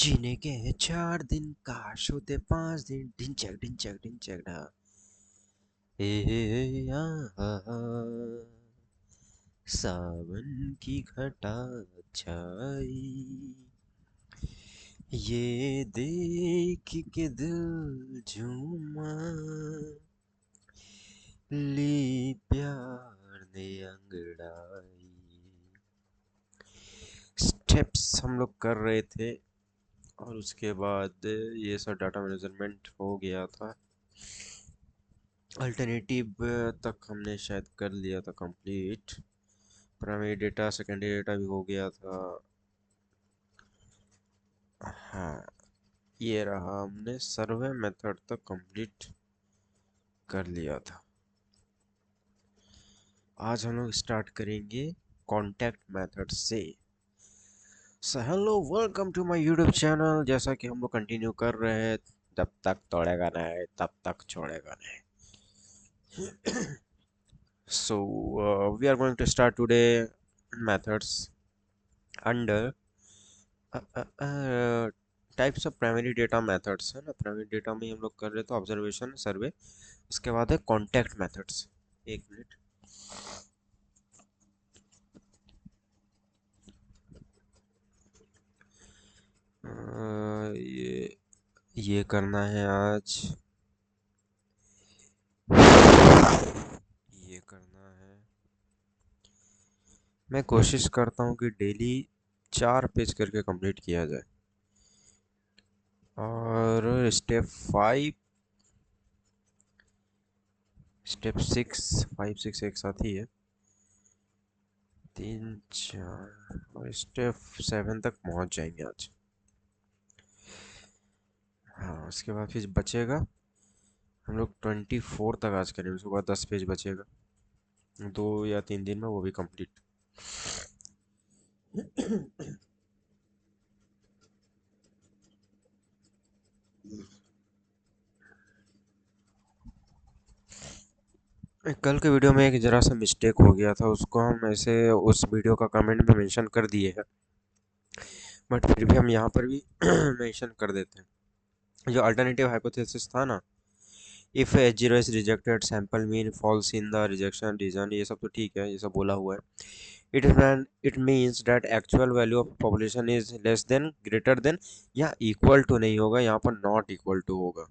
जीने के 4 दिन काश होते 5 दिन ढिंचक ढिंचक ढिंचक ढा सावन की घटा छाई ये देख के दिल झूमा ली प्यार ने अंगड़ाई। स्टेप्स हम लोग कर रहे थे और उसके बाद ये सब डाटा मैनेजमेंट हो गया था। अल्टरनेटिव तक हमने शायद कर लिया था complete. Primary data secondary data भी हो गया था। हाँ, ये रहा, हमने सर्वे मेथड तक कंप्लीट कर लिया था। आज हम लोग स्टार्ट करेंगे कॉन्टैक्ट मेथड से। So hello, welcome to my YouTube channel. जैसा कि हम लोग कंटिन्यू कर रहे हैं, जब तक तोड़ेगा नहीं तब तक छोड़ेगा नहीं। So we are going to start today methods under types of primary data methods है ना। प्राइमरी डेटा में हम लोग कर रहे थे ऑब्जर्वेशन सर्वे, उसके बाद है कॉन्टैक्ट मेथड्स। एक मिनट, ये करना है आज, ये करना है। मैं कोशिश करता हूँ कि डेली 4 पेज करके कंप्लीट किया जाए। और स्टेप 5 6 एक साथ ही है, 3 4 और स्टेप 7 तक पहुँच जाएंगे आज। हाँ, उसके बाद फिर बचेगा, हम लोग 24 तक आज करेंगे। उसके बाद 10 पेज बचेगा, 2 या 3 दिन में वो भी कंप्लीट। कल के वीडियो में एक ज़रा सा मिस्टेक हो गया था, उसको हम ऐसे उस वीडियो का कमेंट में मेंशन कर दिए हैं, बट फिर भी हम यहाँ पर भी मेंशन कर देते हैं। जो अल्टरनेटिव हाइपोथेसिस था ना, if H0 is rejected sample mean falls in the rejection region, ये सब तो ठीक है, ये सब बोला हुआ है। It means that actual value of population is less than greater than, या इक्वल टू नहीं होगा, यहाँ पर नॉट इक्वल टू होगा।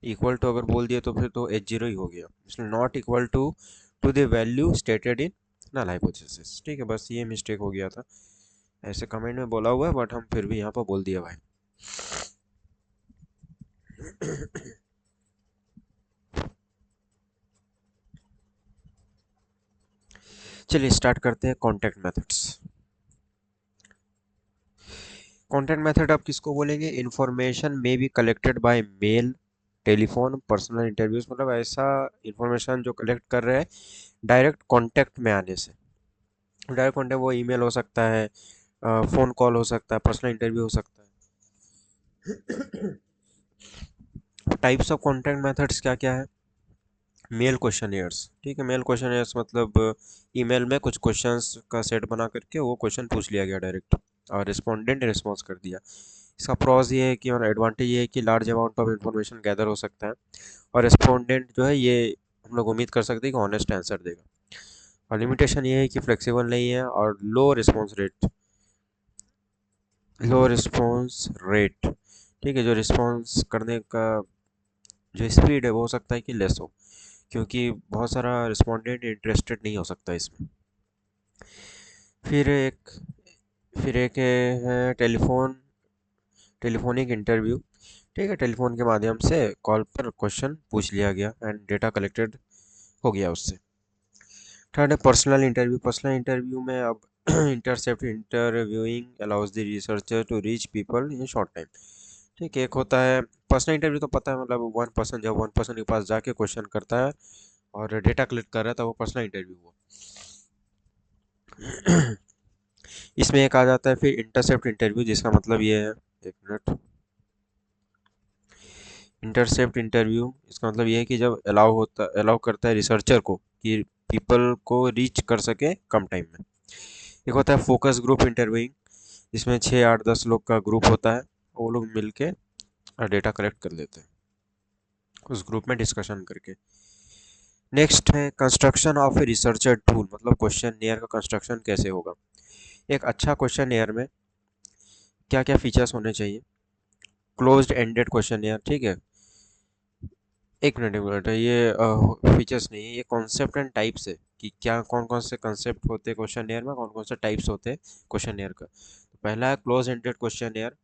इक्वल टू अगर बोल दिए तो फिर तो H0 ही हो गया, इसलिए not equal to the value stated in null hypothesis. ठीक है, बस ये मिस्टेक हो गया था, ऐसे कमेंट में बोला हुआ है बट हम फिर भी यहाँ पर बोल दिया भाई। चलिए स्टार्ट करते हैं कॉन्टैक्ट मेथड्स। कॉन्टैक्ट मेथड आप किसको बोलेंगे? Information may be collected by mail, telephone, personal interviews, मतलब ऐसा इंफॉर्मेशन जो कलेक्ट कर रहे हैं डायरेक्ट कांटेक्ट में आने से। डायरेक्ट कांटेक्ट वो ईमेल हो सकता है, फ़ोन कॉल हो सकता है, पर्सनल इंटरव्यू हो सकता है। टाइप्स ऑफ कॉन्टैक्ट मेथड्स क्या क्या है? मेल क्वेश्चनियर्स, ठीक है। मेल क्वेश्चनियर्स मतलब ईमेल में कुछ क्वेश्चंस का सेट बना करके वो क्वेश्चन पूछ लिया गया डायरेक्ट, और रिस्पोंडेंट ने रिस्पॉन्स कर दिया। इसका प्रॉस ये है कि, और एडवांटेज ये है कि large amount of information gather हो सकता है, और रिस्पोंडेंट जो है ये हम लोग उम्मीद कर सकते हैं कि ऑनेस्ट आंसर देगा। और लिमिटेशन ये है कि फ्लेक्सिबल नहीं है, और लो रिस्पॉन्स रेट, ठीक है। जो रिस्पॉन्स करने का जो स्पीड है वो हो सकता है कि लेस हो, क्योंकि बहुत सारा रिस्पोंडेंट इंटरेस्टेड नहीं हो सकता इसमें। फिर एक फिर एक है टेलीफोनिक इंटरव्यू, ठीक है। टेलीफोन के माध्यम से कॉल पर क्वेश्चन पूछ लिया गया एंड डेटा कलेक्टेड हो गया उससे। थर्ड है पर्सनल इंटरव्यू। पर्सनल इंटरव्यू में अब intercept interviewing allows the researcher to reach people in short time, ठीक है। एक होता है पर्सनल इंटरव्यू, तो पता है मतलब वन पर्सन जब वन पर्सन के पास जाके क्वेश्चन करता है और डेटा कलेक्ट कर रहा था, वो पर्सनल इंटरव्यू हुआ। इसमें एक आ जाता है फिर इंटरसेप्ट इंटरव्यू, जिसका मतलब ये है, एक मिनट, इंटरसेप्ट इंटरव्यू इसका मतलब ये है कि जब अलाउ करता है रिसर्चर को कि पीपल को रीच कर सके कम टाइम में। एक होता है फोकस ग्रुप इंटरव्यूइंग, इसमें 6 8 10 लोग का ग्रुप होता है, वो लोग मिलके डेटा कलेक्ट कर लेते हैं उस ग्रुप में डिस्कशन करके। नेक्स्ट है construction of a researcher tool, मतलब क्वेश्चन एयर का कंस्ट्रक्शन कैसे होगा। एक अच्छा क्वेश्चन एयर में क्या क्या फीचर्स होने चाहिए। क्लोज्ड एंडेड क्वेश्चन एयर, ठीक है। एक मिनट ये फीचर्स नहीं है, ये कॉन्सेप्ट एंड टाइप्स है कि क्या कौन कौन से कंसेप्ट होते हैं क्वेश्चन एयर में, कौन कौन से टाइप्स होते हैं क्वेश्चन एयर का। तो पहला है क्लोज एंडेड क्वेश्चन एयर,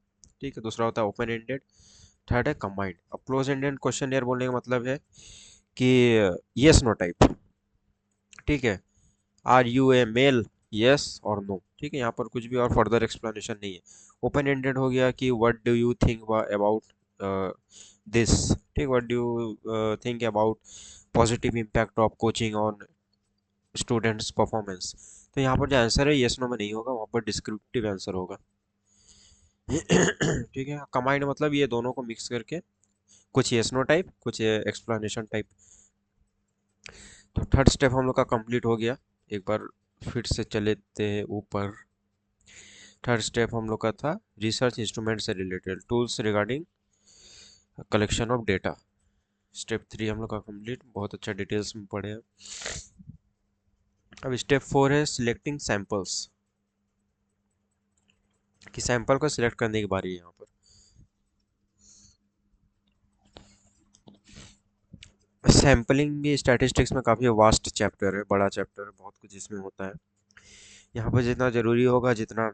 ठीक है। दूसरा होता है ओपन एंडेड। थर्ड है कंबाइंड। अब क्लोज एंडेड क्वेश्चन एयर बोलने का मतलब है कि यस नो टाइप, ठीक है। Are you a male, yes और नो, ठीक है। यहाँ पर कुछ भी और फर्दर एक्सप्लेनेशन नहीं है। ओपन एंडेड हो गया कि what do you think about this, ठीक। What do you think about positive impact of coaching on students performance. तो यहाँ पर जो आंसर है यस नो में नहीं होगा, वहाँ पर डिस्क्रिप्टिव आंसर होगा। ठीक है। कंबाइंड मतलब ये दोनों को मिक्स करके कुछ यस नो टाइप, कुछ एक्सप्लेनेशन टाइप। तो थर्ड स्टेप हम लोग का कंप्लीट हो गया। एक बार फिर से चले थे ऊपर। थर्ड स्टेप हम लोग का था रिसर्च इंस्ट्रूमेंट से related tools regarding collection of data. Step 3 हम लोग का कंप्लीट, बहुत अच्छा डिटेल्स में पढ़े हैं। अब स्टेप 4 है सिलेक्टिंग सैंपल्स, कि सैंपल को सिलेक्ट करने की बारी है यहाँ पर। सैम्पलिंग भी स्टैटिस्टिक्स में काफ़ी वास्ट चैप्टर है, बड़ा चैप्टर है, बहुत कुछ इसमें होता है। यहाँ पर जितना ज़रूरी होगा, जितना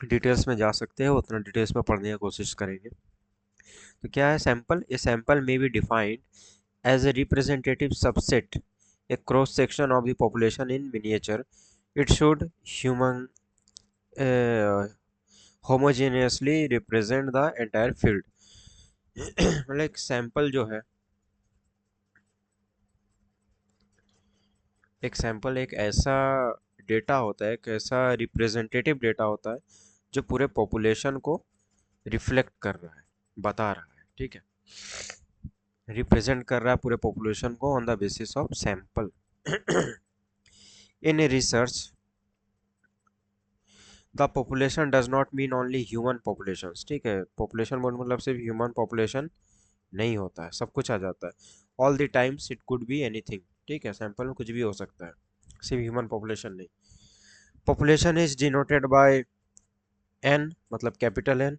डिटेल्स में जा सकते हैं उतना डिटेल्स में पढ़ने की कोशिश करेंगे। तो क्या है sample, a sample may be defined as a representative subset, a cross section of the population in miniature. It should human homogeneously represent the entire field. मतलब एक सैंपल जो है, एक सैंपल एक ऐसा डेटा होता है, एक ऐसा रिप्रेजेंटेटिव डेटा होता है जो पूरे पॉपुलेशन को रिफ्लेक्ट कर रहा है, बता रहा है, ठीक है। रिप्रेजेंट कर रहा है पूरे पॉपुलेशन को on the basis of sample. In research the population does not mean only human population, ठीक है। पॉपुलेशन बोलने मतलब सिर्फ ह्यूमन पॉपुलेशन नहीं होता है, सब कुछ आ जाता है। All the times it could be anything, ठीक है। सैंपल में कुछ भी हो सकता है, सिर्फ ह्यूमन पॉपुलेशन नहीं। Population is denoted by N, मतलब कैपिटल एन,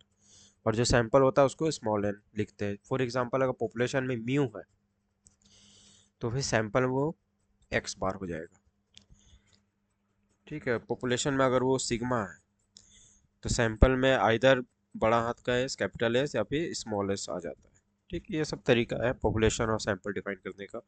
और जो सैंपल होता है उसको स्मॉल एन लिखते हैं। फॉर एग्जांपल अगर पॉपुलेशन में म्यू है तो फिर सैंपल वो एक्स बार हो जाएगा, ठीक है। पॉपुलेशन में अगर वो सिग्मा है तो सैंपल में आइदर बड़ा हाथ का एस, कैपिटल एस, या फिर स्मॉल एस आ जाता है, ठीक है। ये सब तरीका है पॉपुलेशन और सैंपल डिफाइन करने का।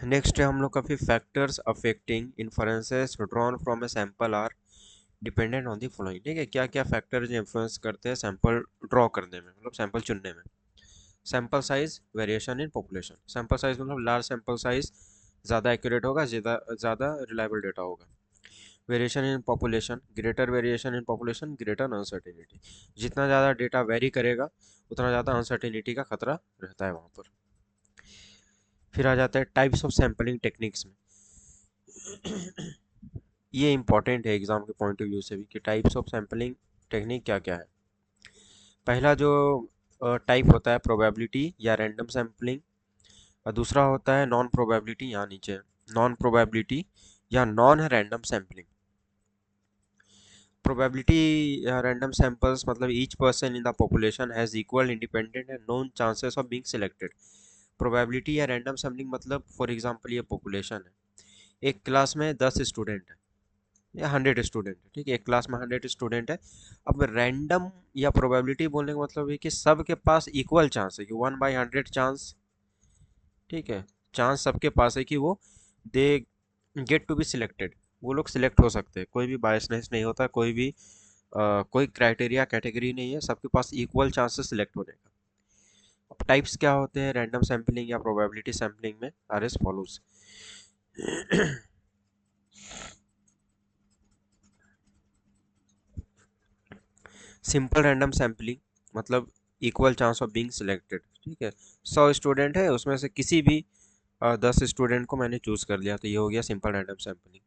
नेक्स्ट है हम लोग का फिर factors affecting inferences drawn from a sample are dependent on the following, ठीक है। क्या क्या फैक्टर्स इन्फ्लुएंस करते हैं सैंपल ड्रॉ करने में, मतलब सैंपल चुनने में। Sample size, variation in population. Sample size मतलब लार्ज सैंपल साइज ज़्यादा एक्यूरेट होगा, ज़्यादा ज़्यादा रिलायबल डेटा होगा। Variation in population, greater variation in population greater uncertainty. जितना ज़्यादा डेटा वेरी करेगा उतना ज़्यादा अनसर्टेनिटी का खतरा रहता है वहाँ पर। फिर आ जाता है टाइप्स ऑफ सैम्पलिंग टेक्निक्स में। ये इंपॉर्टेंट है एग्जाम के पॉइंट ऑफ व्यू से भी कि टाइप्स ऑफ सैम्पलिंग टेक्निक क्या क्या है। पहला जो टाइप होता है प्रोबेबिलिटी या रैंडम सैम्पलिंग, और दूसरा होता है नॉन प्रोबेबिलिटी, यहाँ नीचे नॉन प्रोबेबिलिटी या नॉन रैंडम सैम्पलिंग। प्रोबेबिलिटी या रैंडम सैंपल्स मतलब each person in the population has equal independent and known chances of being selected. Probability या रैंडम सैम्पलिंग मतलब फॉर एग्जांपल ये पॉपुलेशन है, एक क्लास में 10 स्टूडेंट है या 100 स्टूडेंट है, ठीक है। एक क्लास में 100 स्टूडेंट है। अब रैंडम या प्रोबेबिलिटी बोलने का मतलब है कि सबके पास इक्वल चांस है, कि 1/100 चांस, ठीक है। चांस सबके पास है कि वो they get to be selected, वो लोग सिलेक्ट हो सकते हैं। कोई भी बायसनेस नहीं होता, कोई भी कोई क्राइटेरिया कैटेगरी नहीं है, सबके पास इक्वल चांसेस सिलेक्ट होने का। अब टाइप्स क्या होते हैं रैंडम सैम्पलिंग या प्रोबेबिलिटी सैम्पलिंग में, are as follows. Simple random sampling मतलब equal chance of being selected, ठीक है। 100 स्टूडेंट है, उसमें से किसी भी 10 स्टूडेंट को मैंने चूज़ कर लिया, तो ये हो गया सिंपल रैंडम सैम्पलिंग।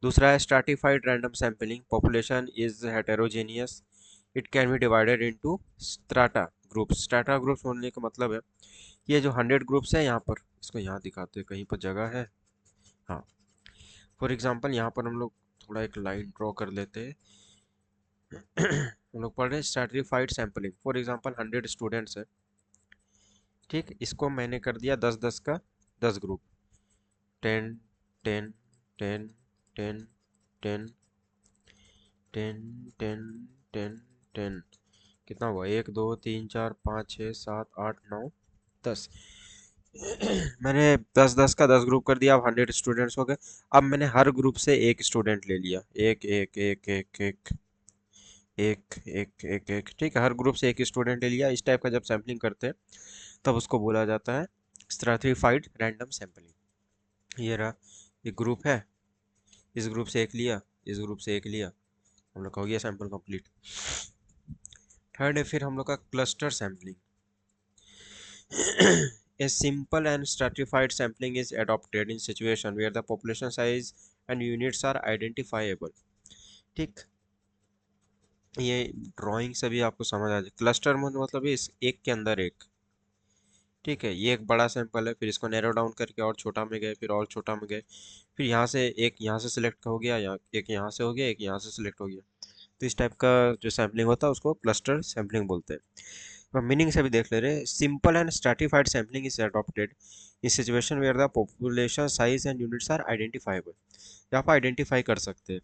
दूसरा है stratified random sampling, population is heterogeneous, it can be divided into strata groups. Strata groups बोलने का मतलब है ये जो 100 ग्रुप्स है यहाँ पर, इसको यहाँ दिखाते हैं, कहीं पर जगह है, हाँ। फॉर एग्जांपल यहाँ पर हम लोग थोड़ा एक लाइन ड्रॉ कर लेते हैं। हम लोग पढ़ रहे हैं stratified sampling, for example 100 students है, ठीक। इसको मैंने कर दिया 10-10 का 10 ग्रुप, 10 10 10 10 10 10 10 10 10, कितना हुआ, 1 2 3 4 5 6 7 8 9 10। मैंने 10-10 का 10 ग्रुप कर दिया, अब 100 स्टूडेंट्स हो गए। अब मैंने हर ग्रुप से एक स्टूडेंट ले लिया, एक एक एक एक एक एक एक एक एक, ठीक है, हर ग्रुप से एक स्टूडेंट ले लिया। इस टाइप का जब सैम्पलिंग करते हैं तब उसको बोला जाता है स्ट्रैटिफाइड रैंडम सैम्पलिंग। ये रहा, ये ग्रुप है, इस ग्रुप से एक लिया, इस ग्रुप से एक लिया, हम लोग का हो गया सैंपल कंप्लीट। थर्ड है फिर हम लोग का cluster sampling. A simple and stratified sampling is adopted in situation where the population size and units are identifiable, ठीक। ये ड्राइंग से भी आपको समझ आ जाए, क्लस्टर मतलब इस एक के अंदर एक, ठीक है। ये एक बड़ा सैंपल है, फिर इसको नैरो डाउन करके और छोटा में गए, फिर और छोटा में गए, फिर यहाँ से एक यहाँ से सिलेक्ट हो गया, यहाँ एक यहाँ से हो गया, एक यहाँ से सिलेक्ट हो गया। तो इस टाइप का जो सैम्पलिंग होता है उसको क्लस्टर सैम्पलिंग बोलते हैं। अब मीनिंग से भी देख ले रहे, simple and stratified sampling is adopted in situation where the population size and units are identifiable. यहाँ पर आइडेंटिफाई कर सकते हैं,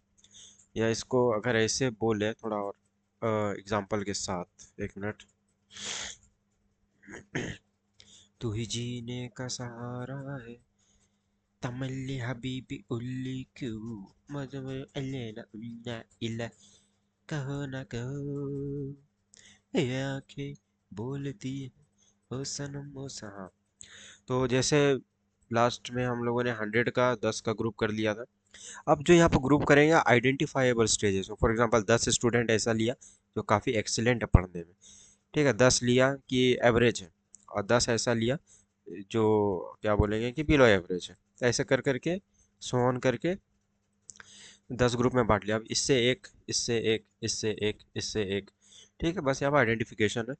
या इसको अगर ऐसे बोले थोड़ा और एग्जांपल के साथ, एक मिनट। तू ही जीने का सहारा है, तमल्ली हबीबी उल्ली क्यों, मजमे अल्लेला उल्ला इला, कहो ना कहो ये आंखें बोलती है ओ सनम ओ सहा। तो जैसे लास्ट में हम लोगों ने 100 का 10 का ग्रुप कर लिया था। अब जो यहाँ पर ग्रुप करेंगे आइडेंटिफाइबल स्टेजेस में, फॉर एग्जांपल 10 स्टूडेंट ऐसा लिया जो काफ़ी एक्सीलेंट है पढ़ने में, ठीक है, 10 लिया कि एवरेज है, और 10 ऐसा लिया जो क्या बोलेंगे कि बिलो एवरेज है। तो ऐसे कर करके सो ऑन करके 10 ग्रुप में बांट लिया। अब इससे एक, इससे एक, इससे एक, इससे एक, ठीक है, बस यहाँ पर आइडेंटिफिकेशन है।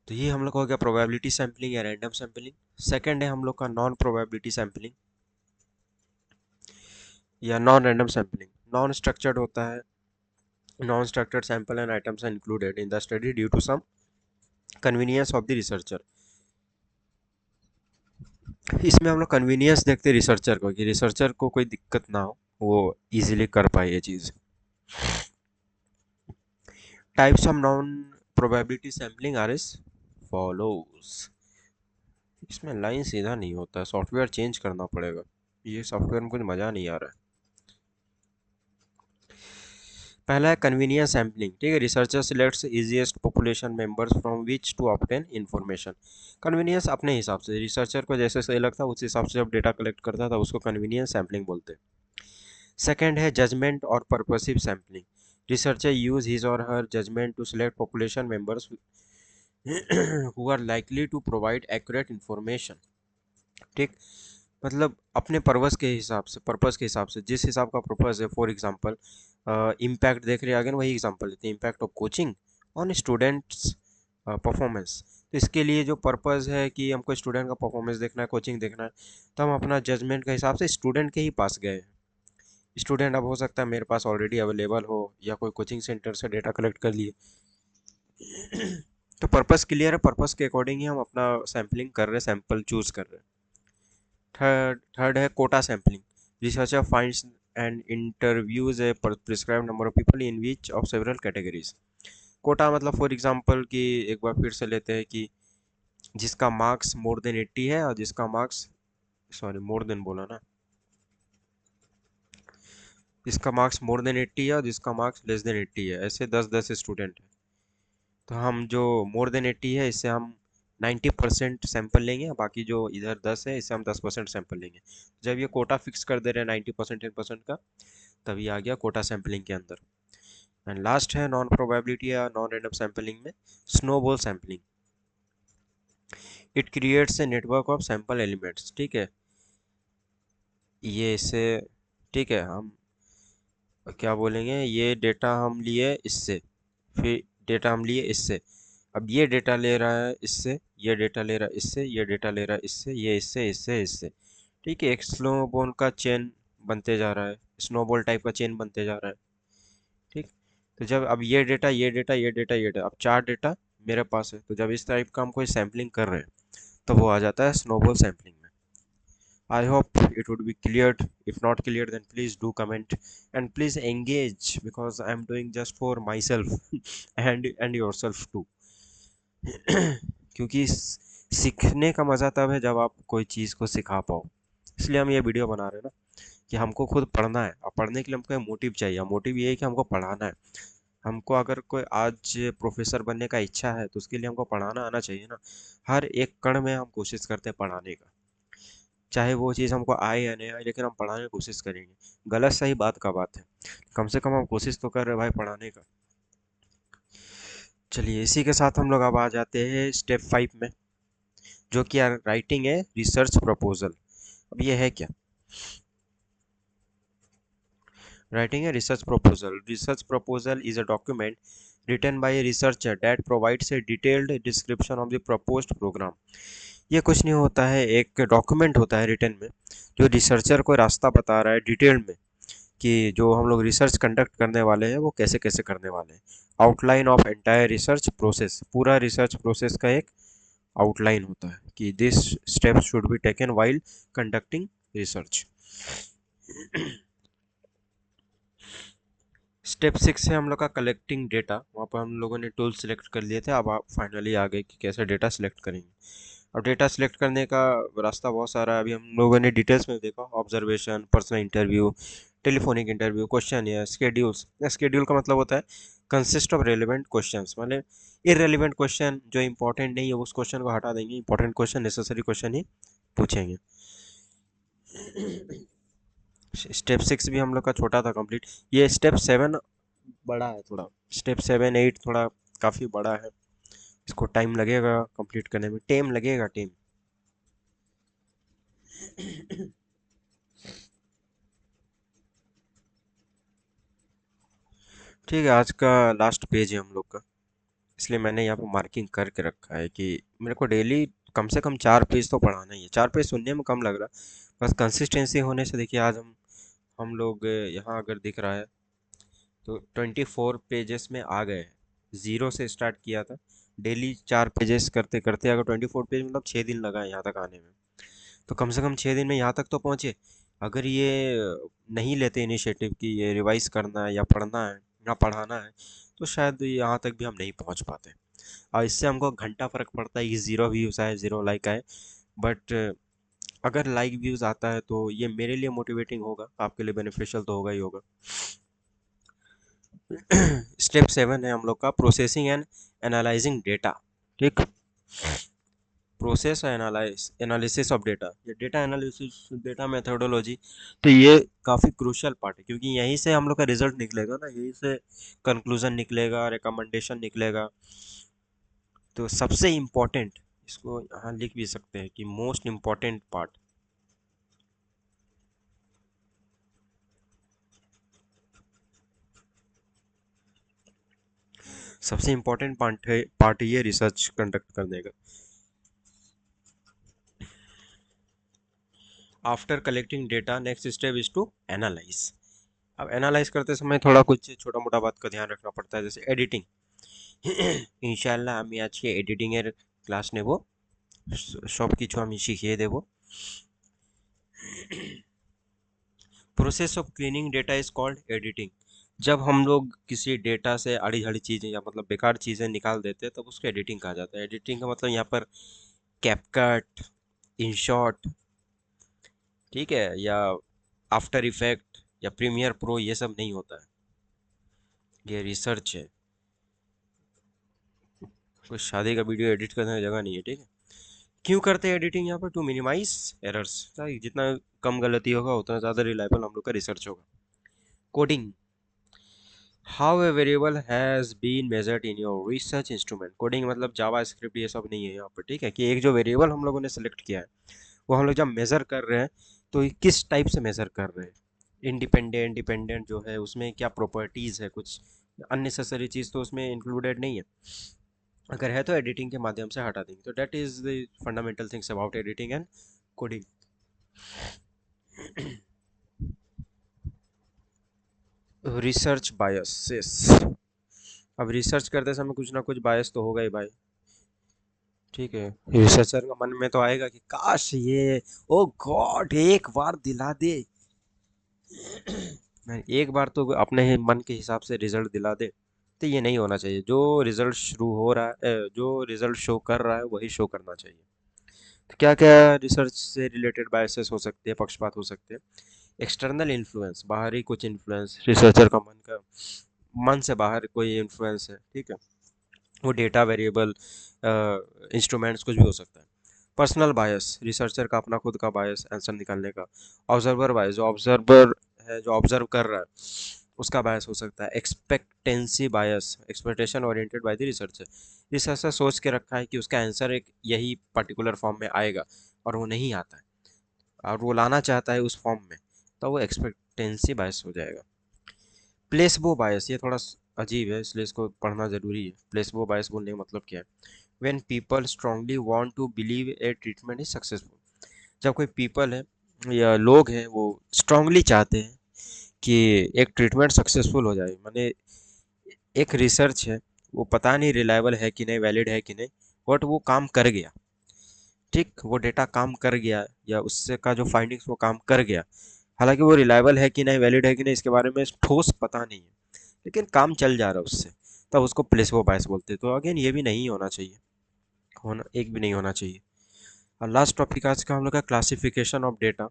तो ये हम लोग का हो गया प्रोबेबिलिटी सैम्पलिंग या रैंडम सैम्पलिंग। सेकंड है हम लोग का नॉन प्रोबेबिलिटी सैम्पलिंग या non random sampling. Non structured होता है, non structured sample and items are included in the study due to some convenience of the researcher. इसमें हम लोग कन्वीनियंस देखते हैं रिसर्चर को, कि रिसर्चर को कोई दिक्कत ना हो, वो इजीली कर पाए ये चीज़। Types of non probability sampling are is follows. इसमें लाइन सीधा नहीं होता है, सॉफ्टवेयर चेंज करना पड़ेगा, ये सॉफ्टवेयर में कुछ मज़ा नहीं आ रहा है। पहला है कन्वीनियंस सैम्पलिंग, ठीक है, researcher selects easiest population members from which to obtain information. Convenience अपने हिसाब से, रिसर्चर को जैसे सही लगता है उस हिसाब से जब डेटा कलेक्ट करता था उसको कन्वीनियंस सैम्पलिंग बोलते हैं। सेकेंड है जजमेंट और purposive sampling, researcher use his और her judgement to select population members who are likely to provide accurate information, ठीक। मतलब अपने पर्पस के हिसाब से, पर्पस के हिसाब से, जिस हिसाब का पर्पस है, फॉर एग्जांपल इम्पैक्ट देख रहे हैं, अगर वही एग्जांपल लेते हैं, impact of coaching on students performance. तो इसके लिए जो पर्पस है कि हमको स्टूडेंट का परफॉर्मेंस देखना है, कोचिंग देखना है, तो हम अपना जजमेंट के हिसाब से स्टूडेंट के ही पास गए। स्टूडेंट अब हो सकता है मेरे पास ऑलरेडी अवेलेबल हो, या कोई कोचिंग सेंटर से डेटा कलेक्ट कर लिए। तो पर्पस क्लियर है, पर्पस के अकॉर्डिंग ही हम अपना सैम्पलिंग कर रहे हैं, सैंपल चूज कर रहे हैं। थर्ड है quota sampling, researcher finds and interviews a prescribe number of people in which of several categories. Quota मतलब फॉर एग्जांपल कि एक बार फिर से लेते हैं कि जिसका मार्क्स मोर देन 80 है, और जिसका मार्क्स, सॉरी मोर देन बोला ना, जिसका मार्क्स मोर देन 80 है और जिसका मार्क्स लेस देन 80 है, ऐसे 10-10 स्टूडेंट हैं। तो हम जो मोर देन 80 है इससे हम 90% सैंपल लेंगे, बाकी जो इधर 10 है इससे हम 10% सैंपल लेंगे। जब ये कोटा फिक्स कर दे रहे हैं 90% 10% का, तभी आ गया कोटा सैंपलिंग के अंदर। एंड लास्ट है नॉन प्रोबेबिलिटी या नॉन रैंडम सैंपलिंग में snowball sampling. It creates a network of sample elements, ठीक है। ये इसे, ठीक है, हम क्या बोलेंगे, ये डेटा हम लिए इससे, फिर डेटा हम लिए इससे, अब ये डेटा ले रहा है इससे, ये डेटा ले रहा है इससे, ये डेटा ले रहा है इससे, ये इससे, इससे, इससे, ठीक है। एक स्नोबॉल का चेन बनते जा रहा है, स्नोबॉल टाइप का चेन बनते जा रहा है, ठीक। तो जब अब ये डेटा, ये डेटा, ये डेटा, ये डेटा, अब 4 डेटा मेरे पास है, तो जब इस टाइप का हम कोई सैम्पलिंग कर रहे हैं तो वो आ जाता है स्नोबॉल सैम्पलिंग में। I hope it would be cleared. If not clear, then please do comment and please engage because I'm doing just for myself and yourself too. क्योंकि सीखने का मज़ा तब है जब आप कोई चीज़ को सिखा पाओ, इसलिए हम ये वीडियो बना रहे हैं ना, कि हमको खुद पढ़ना है, और पढ़ने के लिए हमको मोटिव चाहिए। मोटिव ये है कि हमको पढ़ाना है। हमको अगर कोई आज प्रोफेसर बनने का इच्छा है तो उसके लिए हमको पढ़ाना आना चाहिए ना। हर एक कण में हम कोशिश करते हैं पढ़ाने का, चाहे वो चीज़ हमको आए या नहीं आए, लेकिन हम पढ़ाने की कोशिश करेंगे। गलत सही बात का बात है, कम से कम हम कोशिश तो कर रहे भाई पढ़ाने का। चलिए इसी के साथ हम लोग अब आ जाते हैं स्टेप 5 में, जो कि राइटिंग है रिसर्च प्रपोजल। अब ये है क्या? राइटिंग है research proposal. Research proposal is a document written by a researcher that provides a detailed description of the proposed program। ये कुछ नहीं होता है, एक डॉक्यूमेंट होता है रिटन में, जो रिसर्चर को रास्ता बता रहा है डिटेल में कि जो हम लोग रिसर्च कंडक्ट करने वाले हैं वो कैसे कैसे करने वाले हैं। Outline of entire research process, पूरा रिसर्च प्रोसेस का एक आउटलाइन होता है कि this steps should be taken while conducting research. Step 6 है हम लोग का कलेक्टिंग डेटा। वहाँ पर हम लोगों ने टूल सेलेक्ट कर लिए थे, अब आप फाइनली आ गए कि कैसे डेटा सेलेक्ट करेंगे। अब डेटा सेलेक्ट करने का रास्ता बहुत सारा है, अभी हम लोगों ने डिटेल्स में देखा, observation, personal interview, telephonic interview, question या स्केड्यूल्स। स्केड्यूल का मतलब होता है कंसिस्ट ऑफ रेलिवेंट क्वेश्चंस, मतलब इररेलिवेंट क्वेश्चन जो इंपॉर्टेंट नहीं है उस क्वेश्चन को हटा देंगे, इंपॉर्टेंट क्वेश्चन, नेसेसरी क्वेश्चन ही पूछेंगे। स्टेप 6 भी हम लोग का छोटा था कंप्लीट। ये स्टेप 7 बड़ा है थोड़ा, स्टेप 7 8 थोड़ा काफ़ी बड़ा है, इसको टाइम लगेगा कंप्लीट करने में, टाइम लगेगा टाइम। ठीक है, आज का लास्ट पेज है हम लोग का, इसलिए मैंने यहाँ पे मार्किंग करके रखा है कि मेरे को डेली कम से कम 4 पेज तो पढ़ाना ही है। 4 पेज सुनने में कम लग रहा, बस कंसिस्टेंसी होने से देखिए आज हम लोग यहाँ अगर दिख रहा है तो 24 पेजेस में आ गए हैं। ज़ीरो से स्टार्ट किया था, डेली 4 पेजेस करते करते अगर 24 पेज, मतलब 6 दिन लगा है यहाँ तक आने में, तो कम से कम 6 दिन में यहाँ तक तो पहुँचे। अगर ये नहीं लेते इनिशिएटिव कि ये रिवाइज करना है या पढ़ना है या पढ़ाना है, तो शायद यहाँ तक भी हम नहीं पहुँच पाते। और इससे हमको घंटा फ़र्क पड़ता है कि 0 व्यूज़ आए, 0 लाइक आए, बट अगर लाइक व्यूज़ आता है तो ये मेरे लिए मोटिवेटिंग होगा, आपके लिए बेनिफिशियल तो होगा ही होगा। स्टेप 7 है हम लोग का प्रोसेसिंग एंड एनालाइजिंग डेटा, ठीक। प्रोसेस एनालिसिस ऑफ डेटा, ये डेटा एनालिसिस, डेटा मेथोडोलॉजी, तो ये काफ़ी क्रूशियल पार्ट है, क्योंकि यहीं से हम लोग का रिजल्ट निकलेगा ना, यहीं से कंक्लूजन निकलेगा, रिकमेंडेशन निकलेगा। तो सबसे इम्पोर्टेंट, इसको यहाँ लिख भी सकते हैं कि मोस्ट इम्पॉर्टेंट पार्ट, सबसे इम्पोर्टेंट पार्ट ये रिसर्च कंडक्ट करने का। After collecting data next step is to analyze. अब एनालाइज करते समय थोड़ा कुछ छोटा मोटा बात का ध्यान रखना पड़ता है, जैसे एडिटिंग। इंशाल्लाह আমি আজকে এডিটিং এর ক্লাস নেব, সব কিছু আমি শিখিয়ে দেব। Process of cleaning data is called editing. जब हम लोग किसी डेटा से आड़ी झाड़ी चीज़ें या मतलब बेकार चीज़ें निकाल देते हैं तब उसको एडिटिंग कहा जाता है। एडिटिंग का मतलब यहाँ पर कैपकट, इनशॉट, ठीक है, या आफ्टर इफेक्ट या प्रीमियर प्रो, ये सब नहीं होता है, ये रिसर्च है। कोई शादी का वीडियो एडिट करने की जगह नहीं है, ठीक है। क्यों करते हैं एडिटिंग यहाँ पर? टू मिनिमाइज एरर्स, जितना कम गलती होगा उतना ज़्यादा रिलायबल हम लोग का रिसर्च होगा। Coding, how a variable has been measured in your research instrument. Coding मतलब जावा स्क्रिप्ट ये सब नहीं है यहाँ पर, ठीक है, कि एक जो वेरिएबल हम लोगों ने सेलेक्ट किया है वो हम लोग जब मेज़र कर रहे हैं तो ये किस टाइप से मेज़र कर रहे हैं। इंडिपेंडेंट डिपेंडेंट जो है उसमें क्या प्रॉपर्टीज़ है, कुछ अननेसेसरी चीज़ तो उसमें इंक्लूडेड नहीं है। अगर है तो एडिटिंग के माध्यम से हटा देंगे। तो that is the fundamental things about editing and coding. Research biases. अब रिसर्च करते समय कुछ ना कुछ बायस तो होगा ही भाई, ठीक है। रिसर्चर का मन में तो आएगा कि काश ये, ओ गॉड, एक बार दिला दे। मैं एक बार तो अपने ही मन के हिसाब से रिजल्ट दिला दे, तो ये नहीं होना चाहिए। जो रिजल्ट शुरू हो रहा है, जो रिजल्ट शो कर रहा है वही शो करना चाहिए। तो क्या क्या रिसर्च से रिलेटेड बायसेस हो सकते हैं, पक्षपात हो सकते हैं। एक्सटर्नल इन्फ्लुएंस, बाहरी कुछ इन्फ्लुएंस, रिसर्चर का मन से बाहर कोई इन्फ्लुएंस है, ठीक है, वो डेटा वेरिएबल इंस्ट्रूमेंट्स कुछ भी हो सकता है। पर्सनल बायस, रिसर्चर का अपना खुद का बायस आंसर निकालने का। ऑब्जर्वर बायस, जो ऑब्जर्वर है, जो ऑब्जर्व कर रहा है उसका बायस हो सकता है। Expectancy bias, expectation oriented by the researcher, researcher सोच के रखा है कि उसका आंसर एक यही पर्टिकुलर फॉर्म में आएगा और वो नहीं आता है और वो लाना चाहता है उस फॉर्म में, तो वो एक्सपेक्टेंसी बायस हो जाएगा। प्लेसबो बायस, ये थोड़ा अजीब है इसलिए इसको पढ़ना ज़रूरी है। प्लेसबो बायस बोलने का मतलब क्या है? When people strongly want to believe a treatment is successful. जब कोई पीपल है या लोग हैं वो स्ट्रांगली चाहते हैं कि एक ट्रीटमेंट सक्सेसफुल हो जाए, माने एक रिसर्च है वो पता नहीं रिलायबल है कि नहीं, वैलिड है कि नहीं, बट वो काम कर गया, ठीक, वो डेटा काम कर गया या उससे का जो फाइंडिंग्स वो काम कर गया। हालांकि वो रिलायबल है कि नहीं, वैलिड है कि नहीं, इसके बारे में ठोस पता नहीं है, लेकिन काम चल जा रहा है उससे, तब उसको प्लेसबो बायस बोलते हैं। तो अगेन ये भी नहीं होना चाहिए, होना एक भी नहीं होना चाहिए। और लास्ट टॉपिक आज का हम लोग का क्लासिफिकेशन ऑफ डेटा,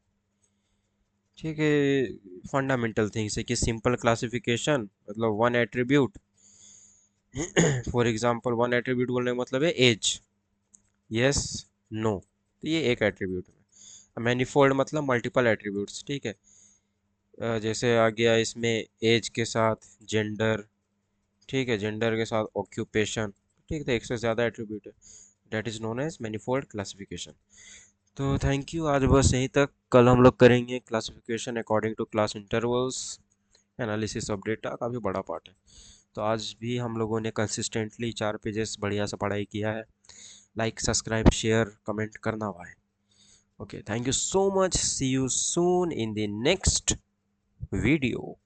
ठीक है। फंडामेंटल थिंग्स है कि सिंपल क्लासिफिकेशन मतलब one attribute, for example one attribute बोलने का मतलब है एज, यस, नो, तो ये एक एट्रीब्यूट है। मैनीफोल्ड मतलब मल्टीपल एट्रीब्यूट्स, ठीक है। जैसे आ गया इसमें एज के साथ जेंडर, ठीक है, जेंडर के साथ ऑक्यूपेशन, ठीक है, एक से ज़्यादा एट्रीब्यूट है। That is known as manifold classification. तो थैंक यू, आज बस यहीं तक। कल हम लोग करेंगे classification according to class intervals, analysis of data, काफ़ी बड़ा पार्ट है। तो आज भी हम लोगों ने कंसिस्टेंटली 4 पेजेस बढ़िया सा पढ़ाई किया है। लाइक सब्सक्राइब शेयर कमेंट करना भाई। Okay, thank you so much, see you soon in the next video.